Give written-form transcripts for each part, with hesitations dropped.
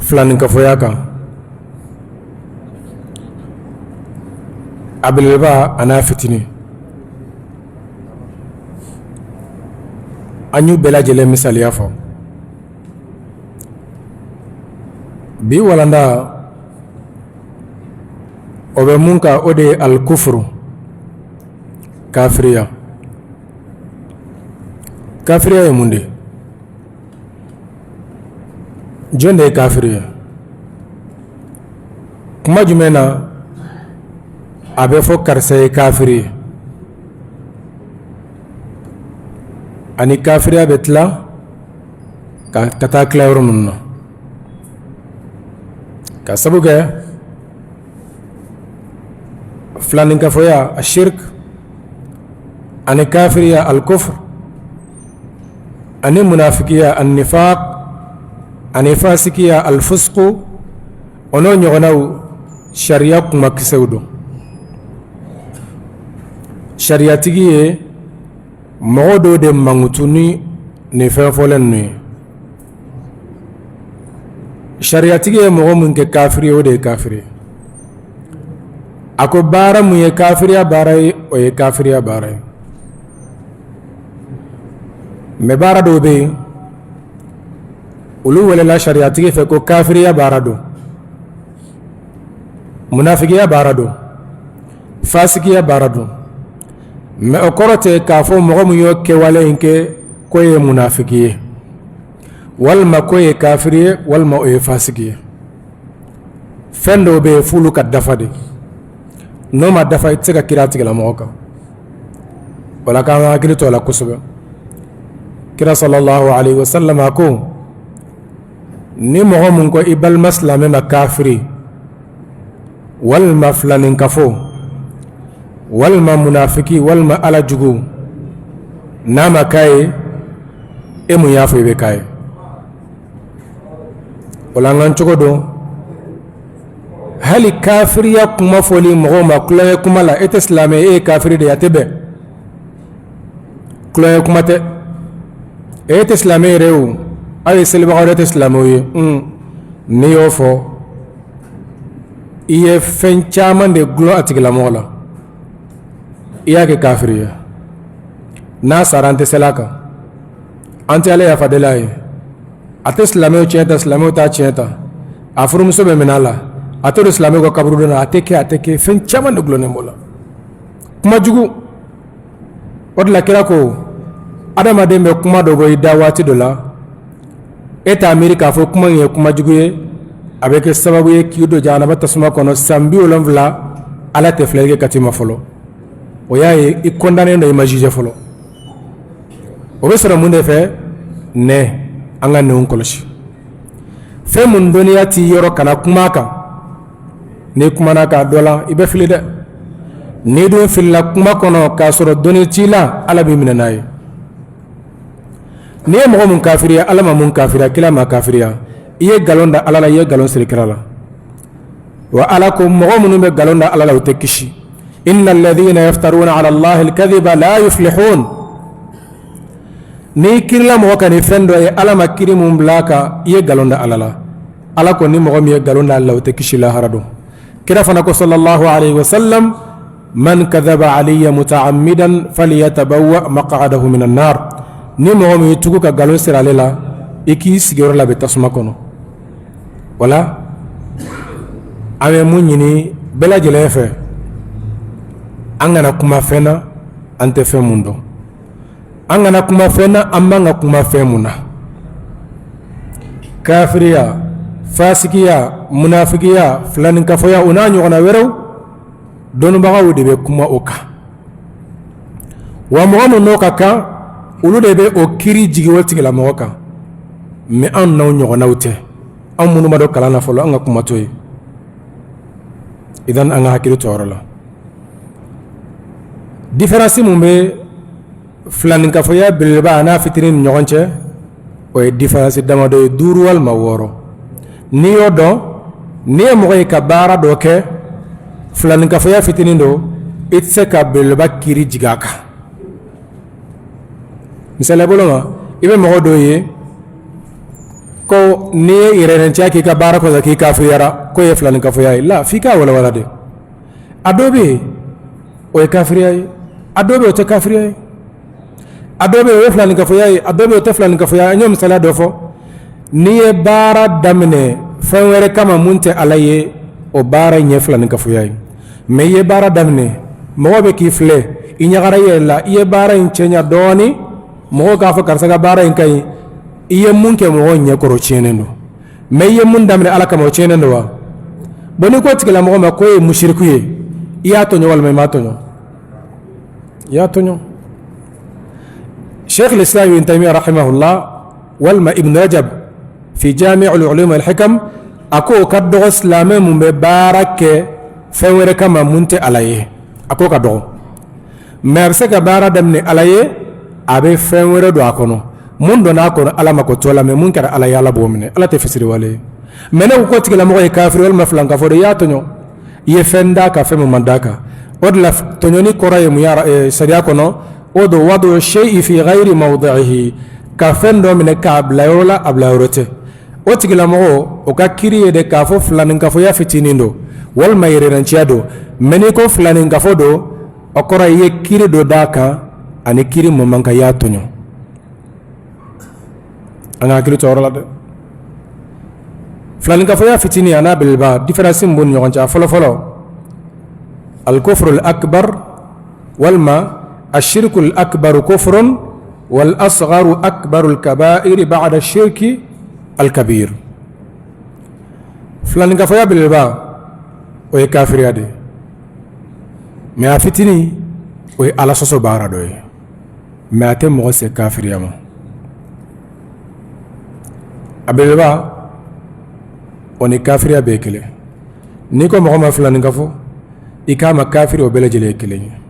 filaninkafoya kan a belebeleba an'a fitini an y'u bɛɛ lajɛlen misaliya fɔ bi walanda o bɛ mun kan o de ye alikufuru kafiriya kafiriya ye mun de ye jɔn de ye kafiri ye kuma jumɛn na a bɛ fɔ karisa ye kafiri ye ani kafiriya bɛ tila ka taa tila yɔrɔ minnu na ka sabu kɛ filaninkafoya ashirk ani kafiriya alkufr ani munafikiya annifaq ani fasikiya alfusqu ono ɲɔgɔnnaw sariya kumakisɛw don sariyatigi ye mɔgɔ dɔw de mankutu ni nin fɛn fɔlen ninnu ye sariyatigi ye mɔgɔ mun kɛ kafiri ye o de ye kafiri ye a ko baara mun ye kafiriya baara ye o ye kafiriya baara ye mɛ baara dɔw bɛ yen olu welela sariyatigi fɛ ko kafiriya baara don munafikiya baara don fasikiya baara don mɛ o kɔrɔ tɛ k'a fɔ mɔgɔ min y'o kɛwale in kɛ ko ye munafiki ye walima ko ye kafiri ye walima o ye fasiki ye fɛn dɔw bɛ yen f'olu ka dafa de n'o ma dafa i tɛ se ka kira tigɛla mɔgɔ kan wala k'an ka hakili to a la kosɛbɛ kira sallallahu alaihi wasallam a ko ni mɔgɔ mun ko i balima silamɛ ma kafiri walima filaninkafo walima munafiki walima ala jugu n'a ma k'a ye e mun y'a fɔ i bɛ k'a ye o la an k'an cogo dɔn hali kafiriya kuma fɔli mɔgɔw ma kulonkɛ kuma la e tɛ silamɛ e ye kafiri de ye a tɛ bɛn kulonkɛ kuma tɛ e tɛ silamɛ yɛrɛ o aw ye selibagaw yɛrɛ tɛ silamɛw ye n'i y'o fɔ i ye fɛn caman de gulon a tigilamɔgɔ la i y'a kɛ kafiri ye n'a sara an tɛ sela a kan an tɛ ala yafadela ye a tɛ silamɛw tiɲɛ ta silamɛw t'a tiɲɛ ta a furumuso bɛ minɛ a la a tɛ don silamɛw ka kaburu dɔ la a tɛ kɛ fɛn caman de gulonnen b'o la kuma jugu o de la kira ko adamaden bɛ kuma dɔ bɔ i da waati dɔ la e t'a miiri k'a fɔ kuma in ye kuma jugu ye a bɛ kɛ sababu ye k'i don jahanama tasuma kɔnɔ san 70 ala tɛ filɛli kɛ kati ma fɔlɔ o y'a ye i condamné don i ma jugé fɔlɔ o bɛ sɔrɔ mun de fɛ nɛ an ka nɛnw kɔlɔsi fɛn mun dɔnniya t'i yɔrɔ kana kuma kan n'i kumana k'a dɔ la i bɛ fili dɛ n'i dun filila kuma kɔnɔ k'a sɔrɔ dɔnni t'i la ala b'i minɛ n'a ye n'i ye mɔgɔ mun kafiriya ala ma mun kafiriya kira ma kafiriya i ye nkalon da ala la i ye nkalon siri kira la wa ala ko mɔgɔ minnu bɛ nkalon da ala la u tɛ kisi inna alladhina yaftaruna ala allahi alkadhiba la yuflihun n'i kirila mɔgɔ kan ni fɛn dɔ ye ala ma kiri mun bila kan i ye nkalon da ala la ala ko ni mɔgɔ min ye nkalon da ala la o tɛ kisi lahara don kira fana ko sallallahu alaihi wasallam man kadhaba alayya muta'ammidan falyatabawwa maq'adahu minan nar ni mɔgɔ min ye tugu ka nkalon siri ale la i k'i sigiyɔrɔ labɛn tasuma kɔnɔ wala an bɛ mun ɲini bɛɛ lajɛlen fɛ an kana kuma fɛn na an tɛ fɛn mun dɔn an kana kuma fɛn na an man ka kuma fɛn mun na kafiriya fasikiya munafikiya filaninkafoya o n'a ɲɔgɔnna wɛrɛw dɔnnibagaw de bɛ kuma o kan wa mɔgɔ min n'o ka kan olu de bɛ o kiiri jigi o tigilamɔgɔ kan mɛ anw n'aw ɲɔgɔnnaw tɛ anw minnu ma don kalan na fɔlɔ an ka kuma to ye idan an ka hakili to yɔrɔ la différence mun bɛ filaninkafoya belebeleba a n'a fitinin ni ɲɔgɔn cɛ o ye différence damadɔ ye 5 walima 6 n'i y'o dɔn n'i ye mɔgɔ ye ka baara dɔ kɛ filaninkafoya fitinin don i tɛ se ka belebeleba kiiri jigin a kan misaliya bolo ma i bɛ mɔgɔ dɔw ye ko ni irenen chaki ka bara ko zaki kafiriyara ko ye fulani kafoya la fika wala de adobe o kafiriya adobe o te kafiriya adobe o fulani kafoya adobe o te fulani kafoya nyom sala do fo ni ye bara damne fawere kama munte alaye o bara nye fulani kafoya me ye bara damne mo be ki fle inyagara yella ye bara in chenya doni mo ka fa karsaga bara in kai iye mun ke mo nya koro chenendo me ye mun damne ala kama chenendo wa boni ko tigala mo ma ko ye mushriku ye iya to nyol me ma to nyo ya to nyo Sheikh al-Islam Ibn Taymiyyah rahimahullah walma Ibn Rajab fi Jami' al-Ulum wal-Hikam ako kaddo islame mun be barake fewere kama munte alaye ako kaddo merse ka bara damne alaye abe fewere do akono mun do na kono ala mako tola me mun kara ala yalla bo mine ala te fisiri wale mena ko tigala mo e kafir wal maflan ka fo ya tonyo ye fenda ka fe mo mandaka odla tonyo ni koraye mu yara sariya kono odo wadu shay'i fi ghairi mawdi'ihi ka fendo mine ka ablayola ablayorote o tigala mo o ka kiriye de ka fo flan ka fo ya fitinindo wal mayre ran ciado meni ko flan ka fo do o koraye kiri do daka ani kiri mo manka ya tonyo anga kilo tawrala de flan ka faya fitini ana bilba difference mbon nyon cha folo al kufr al akbar wal ma الشرك الأكبر كفر والأصغر أكبر الكبائر بعد الشرك الكبير فلان كفايا بالبا وي كافر يدي ما فتني وي على سوسو بارا دوي ما تم غسي كافر يما أبلبا وني كافر يا بيكلي نيكو محمد فلان كفو إكام كافر وبلا جلي كلي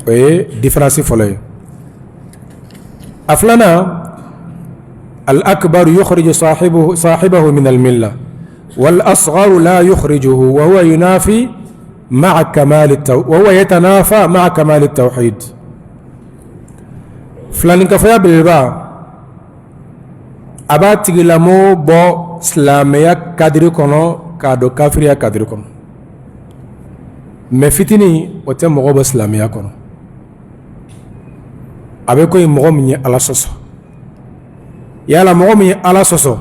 وي ديفرنسي فولي أفلانا الأكبر يخرج صاحبه من الملة والأصغر لا يخرجه وهو ينافي مع كمال وهو يتنافى مع كمال التوحيد فلان كفايا بالبا أبات تجلمو بو سلاميا كادري كونو كادو كافريا كادري كونو مفتني وتم غوب سلاميا كونو abe koy mogo min ye ala soso yala mogo min ye ala soso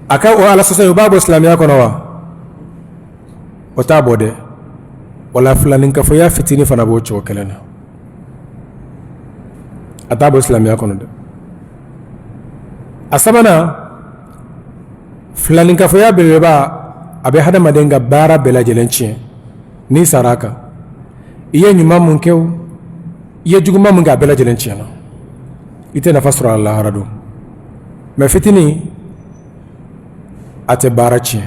aka o ala soso yo babo islamiya kono wa o ta bode wala fulanin ka fo ya fitini fana bo cho kelena ata bo islamiya kono de asabana fulanin ka fo ya beleba abe hada madenga bara bela jelenchi ni saraka iye nyuma mun kew ye juguma mun ga bela jelen ciana ite na fasra Allah rado me fitini ate barachi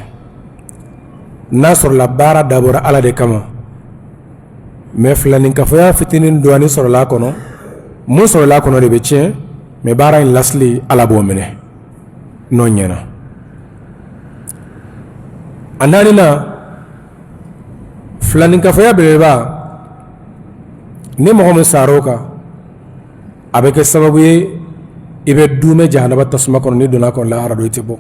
nasr la bara dabora ala de kama me flanin ka faya fitini doani sor la kono mun sor la kono de be cien me bara in lasli ala bo mene no nyena anani na flanin ka faya beba ni mohamed saroka avec sababu ye ibe dume jahannaba tasma kono ni dona kono la harado itebo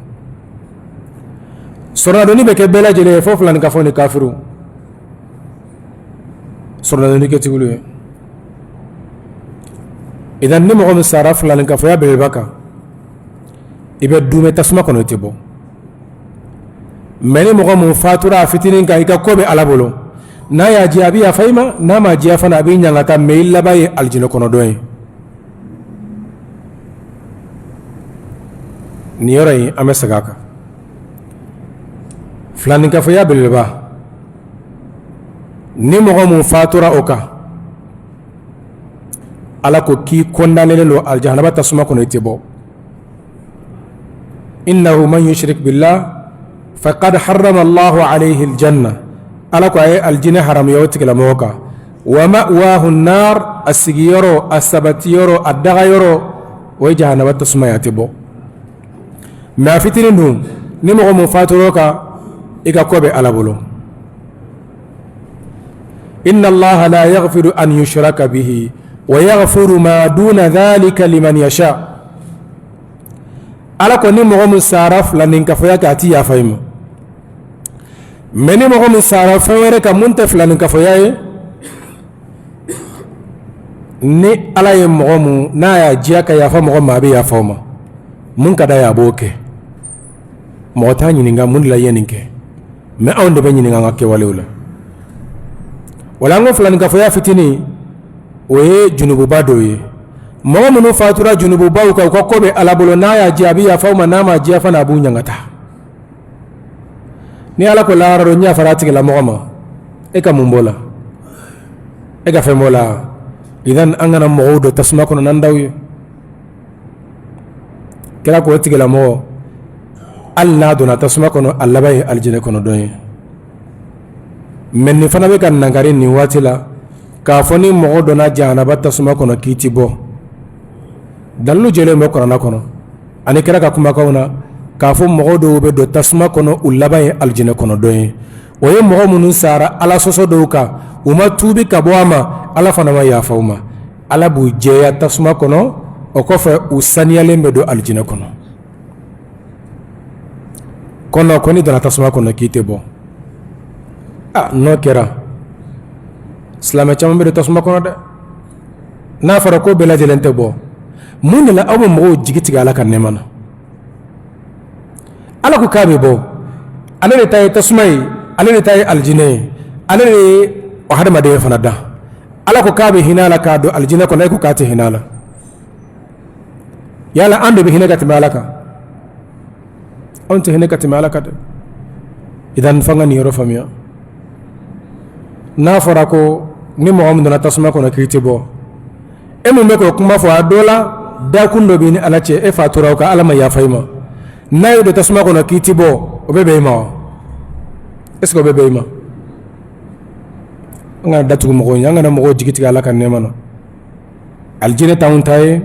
sorna doni be ke bela jele fofu lan ka foni kafiru sorna doni ke tigulu idan ni mohamed saraf lan ka foya be baka ibe dume tasma kono itebo meni mohamed fatura fitinin ka ika kobe alabolo na ya jiabi ya faima na ma jia fana bi nyanga ta mail la baye aljino kono doy ni yoray amesagaka flani ka faya bilba ni mo mo fatura oka ala ko ki kondane lo aljahannaba tasuma kono itebo innahu man yushrik billah faqad harrama Allahu alayhi aljanna ala ko ay aljina haram yawti kala moka wa ma'wahu an-nar as-sigiyoro as-sabatiyoro ad-daghayoro wa jahannama tasma yatibo ma fitinin ni mo mo faturoka iga kobe ala bolo inna allaha la yaghfiru an yushraka bihi ويغفر ما دون ذلك لمن يشاء ala ko ni mɔgɔ min sara filaninkafoya kɛ a ti yafa i ma mais ni mɔgɔ min sara fɛn wɛrɛ kan mun tɛ filaninkafoya ye ni ala ye mɔgɔ mun n'a y'a diya ka yafa mɔgɔ ma a bɛ yafa o ma mun ka d'a ye a b'o kɛ mɔgɔ t'a ɲininka mun de la i ye nin kɛ mais anw de bɛ ɲininka an ka kɛwalew la wala an ko filaninkafoya fitinin o ye junububa dɔw ye mɔgɔ minnu fatura junububaw kan u ka ko bɛ ala bolo n'a y'a diya a bɛ yafa o ma n'a ma diya fana a b'u ɲangata ni ala ko lahara dɔ ɲɛ fara a tigilamɔgɔ ma e ka mun b'o la e ka fɛn b'o la idan an kana mɔgɔw don tasuma kɔnɔ n'an daw ye kira ko o tigilamɔgɔ hali n'a donna tasuma kɔnɔ a laban ye alijinɛ kɔnɔ dɔn ye mais nin fana bɛ ka nankari nin waati la k'a fɔ ni mɔgɔ donna jahanaba tasuma kɔnɔ k'i ti bɔ dalilu jɛlen bɛ kuranɛ kɔnɔ ani kira ka kumakanw na k'a fɔ mɔgɔ dɔw bɛ don tasuma kɔnɔ u laban ye alijinɛ kɔnɔ dɔn ye o ye mɔgɔ minnu sara ala sɔsɔ dɔw kan u ma tuubi ka bɔ a ma ala fana ma yafa u ma ala b'u jɛya tasuma kɔnɔ o kɔfɛ u saniyalen bɛ don alijinɛ kɔnɔ kɔnɔ ko ni donna tasuma kɔnɔ k'i tɛ bɔ n'o kɛra silamɛ caman bɛ don tasuma kɔnɔ dɛ n'a fɔra ko bɛɛ lajɛlen tɛ bɔ mun de la aw bɛ mɔgɔw jigi tigɛ ala ka nɛɛma na ala ko k'a bɛ bɔ ale de ta ye tasuma ye ale de ta ye alijinɛ ye ale de ye o hadamaden fana da ala ko k'a bɛ hinɛ a la k'a don alijinɛ kɔnɔ e ko k'a tɛ hinɛ a la yala an de bɛ hinɛ ka tɛmɛ ala kan anw tɛ hinɛ ka tɛmɛ ala kan dɛ idan f'an ka nin yɔrɔ faamuya n'a fɔra ko ni mɔgɔ min donna tasuma kɔnɔ k'i tɛ bɔ e min bɛ k'o kuma fɔ a dɔ la dakun dɔ b'i ni ala cɛ e fatura o kan ala ma yafa i ma n'a ye don tasuma kɔnɔ k'i tɛ bɔ o bɛ bɛn i ma wa est ce que o bɛ bɛn i ma an kana datugu mɔgɔw ye an kana mɔgɔw jigi tigɛ ala ka nɛɛma na alijinɛ t'anw ta ye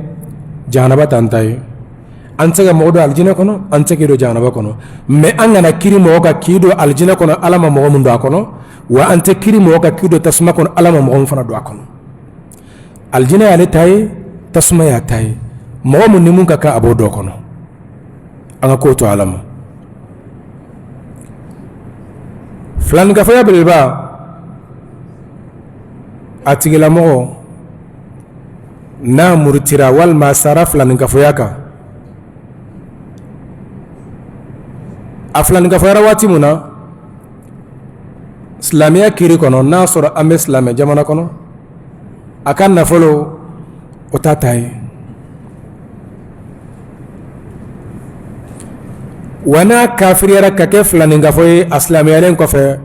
jahanaba t'an ta ye an tɛ se ka mɔgɔ don alijinɛ kɔnɔ an tɛ se k'i don jahanaba kɔnɔ mais an kana kiri mɔgɔ kan k'i don alijinɛ kɔnɔ ala ma mɔgɔ min don a kɔnɔ wa an tɛ kiri mɔgɔ kan k'i don tasuma kɔnɔ ala ma mɔgɔ min fana don a kɔnɔ alijinɛ y'ale ta ye tasuma y'a ta ye mɔgɔ min ni mun ka kan a b'o dɔ kɔnɔ an ka kow to ala ma filaninkafoya belebeleba a tigilamɔgɔ n'a murutira walima a sara filaninkafoya kan a filaninkafoyara waati mun na silamɛya kiri kɔnɔ n'a sɔrɔ an bɛ silamɛ jamana kɔnɔ a ka nafolo o t'a ta ye wa n'a kafiriyara ka kɛ filaninkafo ye a silamɛyalen kɔfɛ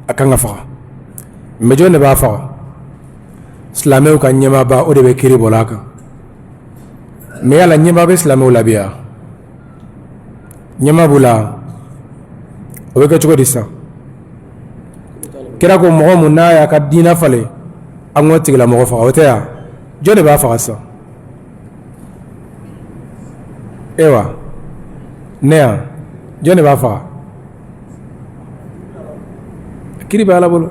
a kan ka faga mais jɔn de b'a faga silamɛw ka ɲɛmaaba o de bɛ kiri bɔla a kan mais yala ɲɛmaa bɛ silamɛw la bi ya ɲɛmaa b'u la o bɛ kɛ cogo di sisan kira ko mɔgɔ mun n'a y'a ka diinɛ falen an k'o tigilamɔgɔ faga o tɛ ya jɔn de b'a faga sisan ewa ne yan jɔn de b'a faga kiri bɛ ala bolo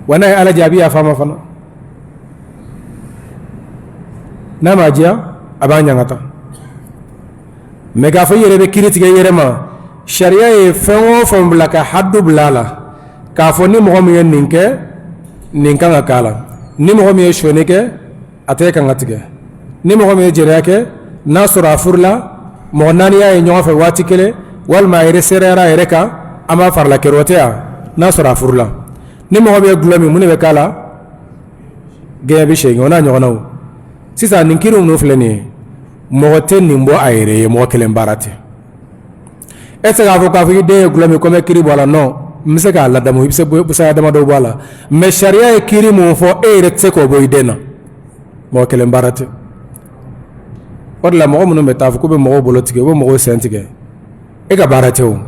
wa n'a ye ala jaabi yafa ma fana n'a ma diya a b'a ɲangata mais k'a fɔ i yɛrɛ bɛ kiri tigɛ i yɛrɛ ma sariya ye fɛn o fɛn bila ka haddu bila a la k'a fɔ ni mɔgɔ min ye nin kɛ nin kan ka k'a la ni mɔgɔ min ye sonyani kɛ a tɛ kan ka tigɛ ni mɔgɔ min ye jɛnɛya kɛ n'a sɔrɔ a furula mɔgɔ naani y'a ye ɲɔgɔn fɛ waati kelen walima a yɛrɛ sereyara a yɛrɛ kan an b'a farala kɛrɛ o tɛ yan n'a sɔrɔ a furula ni mɔgɔ bɛ gulɔ min mun de bɛ k'a la gɛɲɛ bɛ segin o n'a ɲɔgɔnnaw sisan nin kiri ninnu filɛ nin ye mɔgɔ tɛ nin bɔ a yɛrɛ ye mɔgɔ kelen baara tɛ e tɛ se k'a fɔ k'a fɔ i den ye gulɔ min ko n bɛ kiri bɔ a la non n bɛ se k'a ladamu i bɛ se busaya damadɔ bɔ a la mais sariya ye kiri mun fɔ e yɛrɛ tɛ se k'o bɔ i den na mɔgɔ kelen baara tɛ o de la mɔgɔ minnu bɛ taa fɔ k'u bɛ mɔgɔw bolo tigɛ u bɛ mɔgɔw sen tigɛ e ka baara tɛ o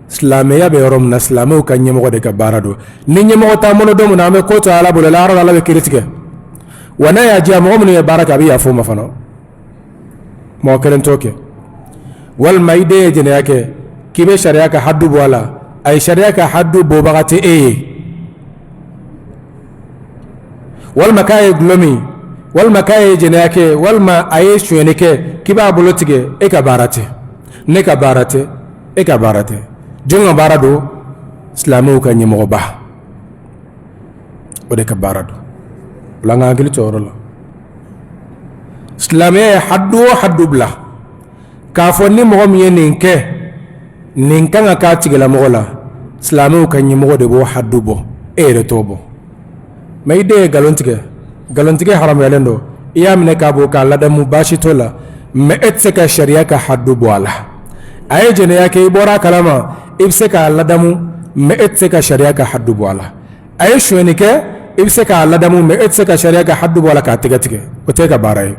silamɛya bɛ yɔrɔ min na silamɛw ka ɲɛmɔgɔ de ka baara don ni ɲɛmɔgɔ t'an bolo don min na an bɛ ko to ala bolo lahara ala bɛ kiri tigɛ wa n'a y'a diya mɔgɔ minnu ye baara kɛ a bɛ yafa o ma fana mɔgɔ kelen t'o kɛ walima i den ye jɛnɛya kɛ k'i bɛ sariya ka haddu bɔ a la a ye sariya ka haddu bɔbaga tɛ e ye walma kaye glomi walma kaye jenake walma aye shuenike kiba bolotige e ka barate ne ka barate e ka barate jonga barado islamu ka nyimo ba o de ka barado la nga ngili torola islamé haddu bla ka fo ni mo mi ninke ninka nga ka tigela mo la islamu ka nyimo de bo haddu bo e re tobo may de galontige haram yalendo iyamne ka bo ka ladamu bashi tola me etse ka sharia ka haddu bo ala ay jene yake ibora kalama ibse ka ladamu me etse ka sharia ka haddu bo ala ay shwenike ibse ka ladamu me etse ka sharia ka haddu bo ala ka tige o te ka baray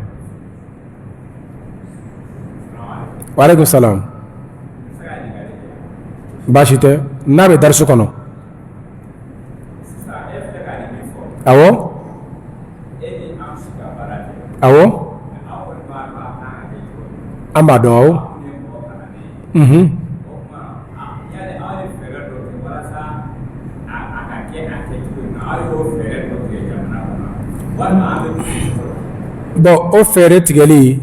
wa alaykum salam bashi te nabe darsu kono awo amba do awo bo o fere tigeli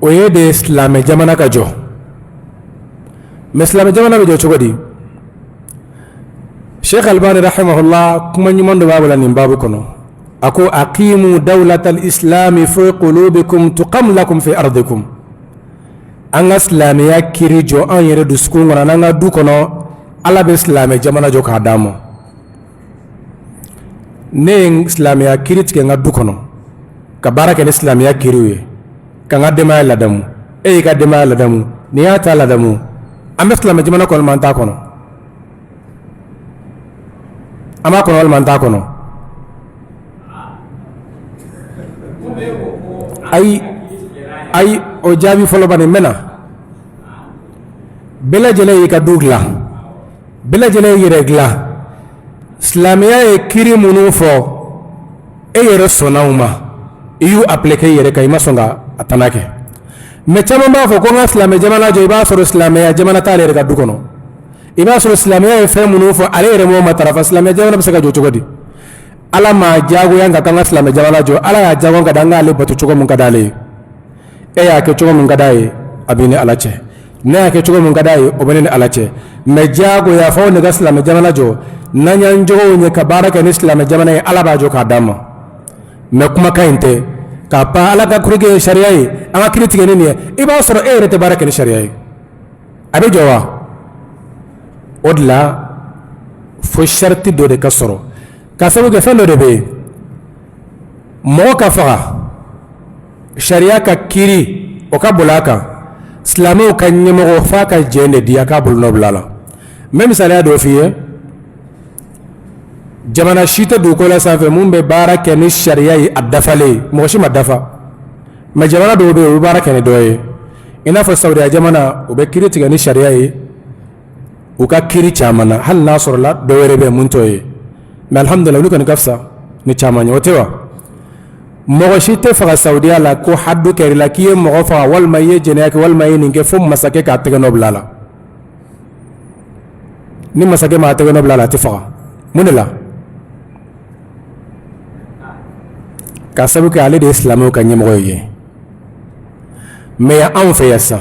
o ye de islam jamana ka jo islam jamana be jo chogodi Sheikh Albani rahimahullah kuma nyumondo babula ni babu kono ako aqimu dawlat al-islam fi qulubikum tuqam lakum fi ardikum anga islamiya kirijo an yere du skungona nanga du kono ala be islam jamana jo ka damo ne islamiya kirit ke nga du kono ka baraka islamiya kiriwe ka nga dema la damu e ka dema la damu ni ata la damu am islam jamana ko man ta kono ama kono wal man ta kono ay o jabi folo bani mena bela jele ka dugla bela jele regla islamiya e kiri munu fo e yere sonauma iyu appliquer yere kay masonga atanake me chama ba fo ko nga islamiya jamana jo iba so islamiya jamana tale rega dukono iba so islamiya e fe munu fo ale yere mo matarafa islamiya jamana bisaka jo chogodi ala ma jago yanga kan islamiya jamana jo ala ya jago ga danga le batu chogo mun kadale e ya ke chogo mun kadaye abini alache ne ya ke chogo mun kadaye obene alache me jago ya fo ne islamiya jamana jo nanyan jo ne ka baraka ni islamiya jamana ala ba jo ka dama me kuma kainte ka pa ala ka kurige sharia yi ama critique ne ne iba soro e rete baraka ni sharia yi abe jowa odla fo sharti do de kasoro ka sabu ke fendo de be mo ka faga sharia ka kiri o ka bulaka islamu kan nyimo fa ka jende dia ka bulno blala même ça do fiye jamana shita du ko la safe mumbe baraka ni sharia yi adafale mo shi madafa ma jamana do be baraka ni doye ina fa saudi jamana o be kiri tiga ni sharia yi o ka kiri chamana hal nasr la do werebe muntoye mais alhamdulillah lukan kafsa ni chamanya otewa mo shite fa saudi ala ko haddu keri la kiye mo fa wal maye jenaki wal maye ninge fum masake ka tiga no blala ni masake ma tiga no blala tifa munela ka sabu ke ale de islamu ka nyemo ye me ya an fe yasa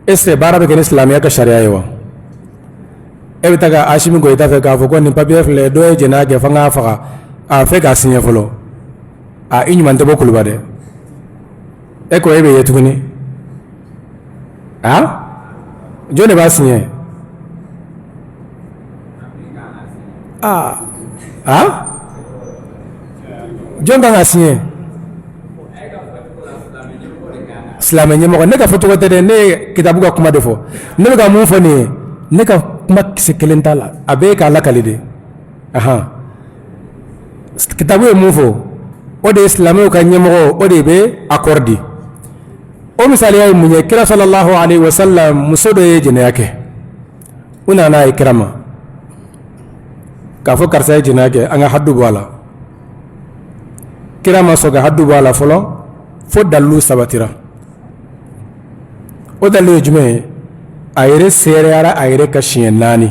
ese barabe ke islamiya ka sharia yewa e bitaga ashimi go ita fe ka fo ko ni papier le do e jena ge fanga faga a fe ka sinye folo a inyu man tebo kulubade e ko ebe yetuguni ha jone ba sinye ha jonga ngasinye islam nyemo ne ka foto ko de ne kitabu ka kuma defo ne ka mu fo ne ka kuma sekelentala abe ka la kalide aha kitabu e mu fo o de islam ka nyemo o de be accordi o misali ay munye kira sallallahu alaihi wasallam musodo ye jene yake una na ikrama ka fo karsa jene yake anga haddu wala kira masoga haddu wala folo fo dalu sabatira o dalu jume ayre sere ara ayre ka shiyen nani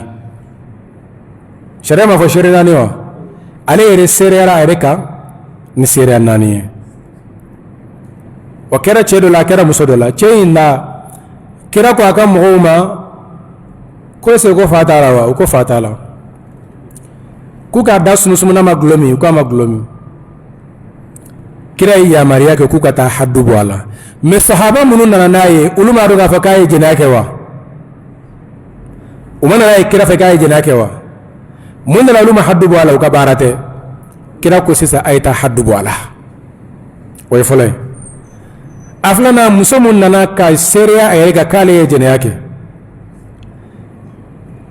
sharia ma fo shere nani wa ale yɛrɛ seereyara a yɛrɛ kan ni seereya 4 ye. o kɛra cɛ dɔ la a kɛra muso dɔ la. cɛ in da kira ko a ka mɔgɔw ma ko est-ce que ko fa t'a la wa? u ko fa t'a la. k'u k'a da sunusumuna ma gulɔ min, k'a ma gulɔ min. kira ye yamariya kɛ k'u ka taa haddu bɔ a la. mais sahaba minnu nana n'a ye olu m'a dɔn k'a fɔ k'a ye jɛnɛya kɛ wa? u ma nana ye kira fɛ k'a ye jɛnɛya kɛ wa? mun nana olu ma haddu bɔ a la? u ka baara tɛ. kira ko sisan a ye taa haddu bɔ a la. o ye fɔlɔ ye. a filanan muso mun nana ka seereya a yɛrɛ kan k'ale ye jɛnɛya kɛ.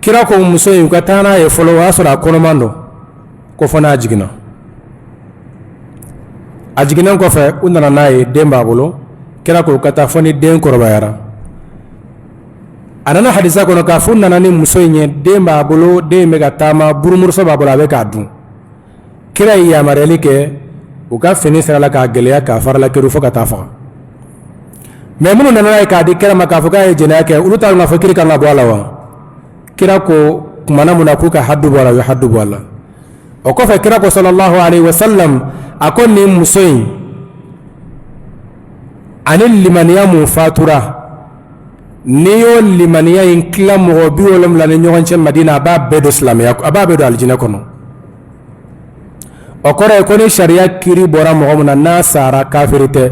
kira ko muso in u ka taa n'a ye fɔlɔ o y'a sɔrɔ a kɔnɔman don ko fɔ n'a jiginna. a jiginnen kɔfɛ u nana n'a ye den b'a bolo. kira ko u ka taa fɔ ni den kɔrɔbayara. a nana hadisa kɔnɔ k'a fɔ nana ni muso in ye den b'a bolo, den bɛ ka taama, burumuso b'a bolo a bɛ k'a dun. kira ye yamaruyali kɛ u ka fini sira la k'a gɛlɛya k'a farala kɛru fo ka taa faga. mais minnu nana n'a ye k'a di kira ma k'a fɔ k'a ye jɛnɛya kɛ olu t'a dɔn k'a fɔ kiri kan ka bɔ a la wa? kira ko kumana mun na k'u ka haddu bɔ a la u ye haddu bɔ a la. o kɔfɛ kira ko sallallahu alaihi wasallam a ko nin muso in ani limaniya mun fatura n'i y'o limaniya in tila mɔgɔ 70 ni ɲɔgɔn cɛ Madina a b'a bɛɛ don silamɛya a b'a bɛɛ don alijinɛ kɔnɔ. o kɔrɔ ye ko ni sariya kiri bɔra mɔgɔ min na n'a sara kafiri tɛ.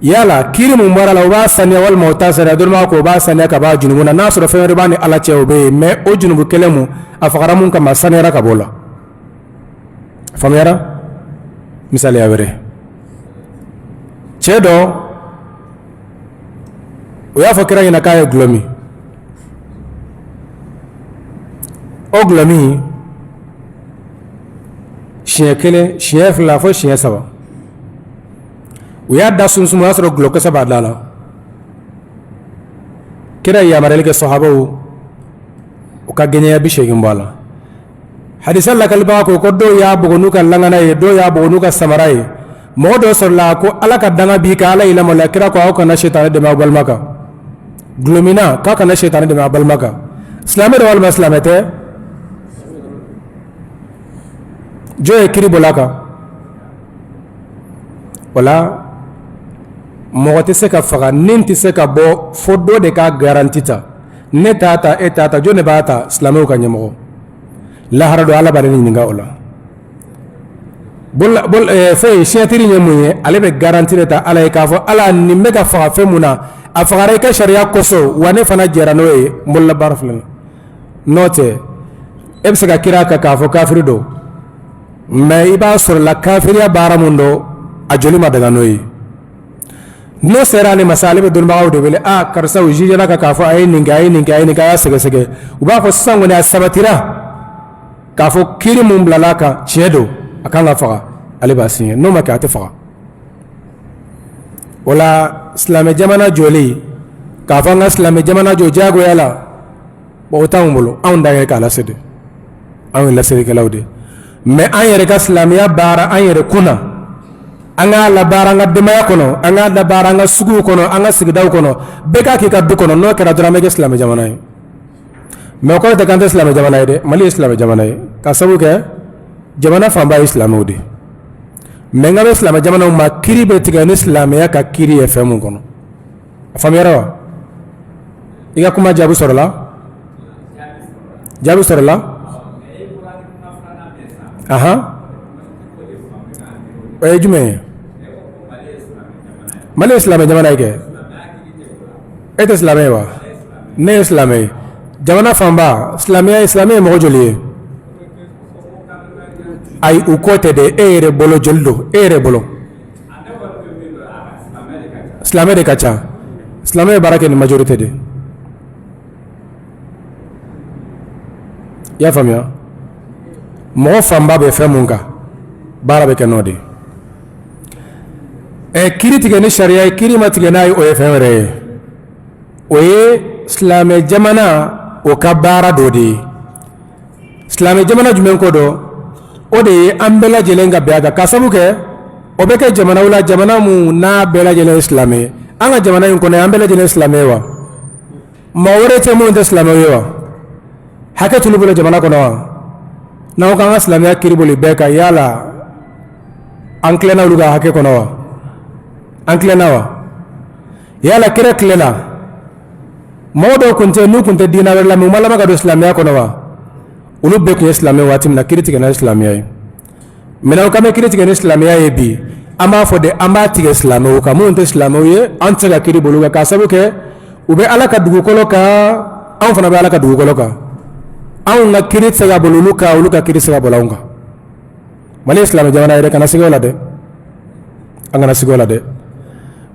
yala kiri mun bɔra la o b'a saniya walima o t'a saniya? dɔ b'a ko o b'a saniya ka b'a junubu na n'a sɔrɔ fɛn wɛrɛ b'a ni ala cɛ o bɛ yen mais o junubu kelen mun a fagara mun kama saniyara ka bɔ o la. faamuyara? misaliya wɛrɛ cɛ dɔ o y'a fɔ kira ɲɛna k'a ye gulɔ min. o gulɔ min siɲɛ 1 siɲɛ 2 fo siɲɛ 3 u y'a da sunsumu o y'a sɔrɔ gulɔkisɛ b'a da la. kira ye yamaruyali kɛ sahabaw u ka gɛɲɛya 80 bɔ a la. hadisa lakalibaga ko dɔw y'a bugɔ n'u ka langana ye, dɔw y'a bugɔ n'u ka samara ye. mɔgɔ dɔ sɔrɔla ko ala ka danga b'i kan, ala y'i lamaloya. kira ko aw kana sitani dɛmɛ aw balima kan. gulɔmina k'a kana sitani dɛmɛ aw balima kan. silamɛ don walima silamɛ tɛ? jɔn ye kiri bɔla kan? wala mɔgɔ tɛ se ka faga nin tɛ se ka bɔ fo dɔ de ka garanti ta. ne t'a ta e t'a ta jɔn de b'a ta? silamɛw ka ɲɛmɔgɔ. lahara don ala b'a ɲininka o la. fɛn siyɛtiri ye mun ye? ale bɛ garanti de ta ala ye k'a fɔ ala nin bɛ ka faga fɛn mun na a fagara i ka sariya kɔsɔn wa ne fana jɛra n'o ye n bolola baara filɛ n'o tɛ e bɛ se ka kira kan k'a fɔ kafiri don mais i b'a sɔrɔ la kafiriya baara mun don a joli ma daga n'o ye. n'o sera ale ma sa ale bɛ dɔnnibagaw de wele karisa o jijɛra kan k'a fɔ a ye nin kɛ a ye nin kɛ a ye nin kɛ a y'a sɛgɛsɛgɛ u b'a fɔ sisan kɔni a sabatira k'a fɔ kiri mun bilala a kan tiɲɛ don a kan ka faga ale b'a signé n'o ma kɛ a tɛ faga. o la silamɛ jamana jɔli k'a fɔ an ka silamɛ jamana jɔ diyagoya la o t'anw bolo anw dan ye k'a lase de anw ye laselikɛlaw de mais an yɛrɛ ka silamɛya baara an yɛrɛ kunna an k'a labaara an ka denbaya kɔnɔ an k'a labaara an ka suguw kɔnɔ an ka sigidaw kɔnɔ bɛɛ k'a k'i ka du kɔnɔ n'o kɛra dɔrɔn an bɛ kɛ silamɛ jamana ye. mais o kɔrɔ tɛ k'an tɛ silamɛ jamana ye dɛ Mali ye silamɛ jamana ye k'a sababu kɛ jamana fanba ye silamɛw de mais n ka bɛ silamɛ jamanaw ma kiri bɛ tigɛ ni silamɛya ka kiri ye fɛn mun kɔnɔ a faamuyara wa? i ka kuma jaabi sɔrɔla? jaabi sɔrɔla? o ye jumɛn ye? Mali ye silamɛ jamana ye kɛ e tɛ silamɛ ye wa? ne ye silamɛ ye. jamana fanba silamɛya ye mɔgɔ joli ye? ayi u ko tɛ de e yɛrɛ bolo joli don e yɛrɛ bolo? silamɛ de ka ca. silamɛ ye baara kɛ ni majorité de. i y'a faamuya? mɔgɔ fanba bɛ fɛn mun kan baara bɛ kɛ n'o de ye. kiri tigɛ ni sariya ye kiri ma tigɛ n'a ye o ye fɛn wɛrɛ ye. o ye silamɛ jamana o ka baara dɔ de ye. silamɛ jamana jumɛn ko dɔ o de ye an bɛɛ lajɛlen ka bɛn a kan k'a sababu kɛ o bɛ kɛ jamanaw la jamana mun n'a bɛɛ lajɛlen ye silamɛ ye. an ka jamana in kɔnɔ an bɛɛ lajɛlen ye silamɛ ye wa? maa wɛrɛ tɛ minnu tɛ silamɛw ye wa? hakɛ t'olu bolo jamana kɔnɔ wa? n'aw kan ka silamɛya kiri boli bɛɛ kan yala an tilenna olu ka hakɛ kɔnɔ wa an tilenna wa yala kira tilenna mɔgɔ dɔw kun tɛ n'u kun tɛ diinɛ wɛrɛ la mɛ u ma laban ka don silamɛya kɔnɔ wa olu bɛɛ kun ye silamɛ waati min na kiri tigɛ ni silamɛya ye maintenant kan bɛ kiri tigɛ ni silamɛya ye bi an b'a fɔ de an b'a tigɛ silamɛw kan minnu tɛ silamɛw ye an tɛ se ka kiri boli kan k'a sababu kɛ u bɛ ala ka dugukolo kan anw fana bɛ ala ka dugukolo kan anw ka kiri tɛ se ka boli olu kan olu ka kiri tɛ se ka boli anw kan Mali ye silamɛ jamana ye dɛ kana sigi o la dɛ an kana sigi o la dɛ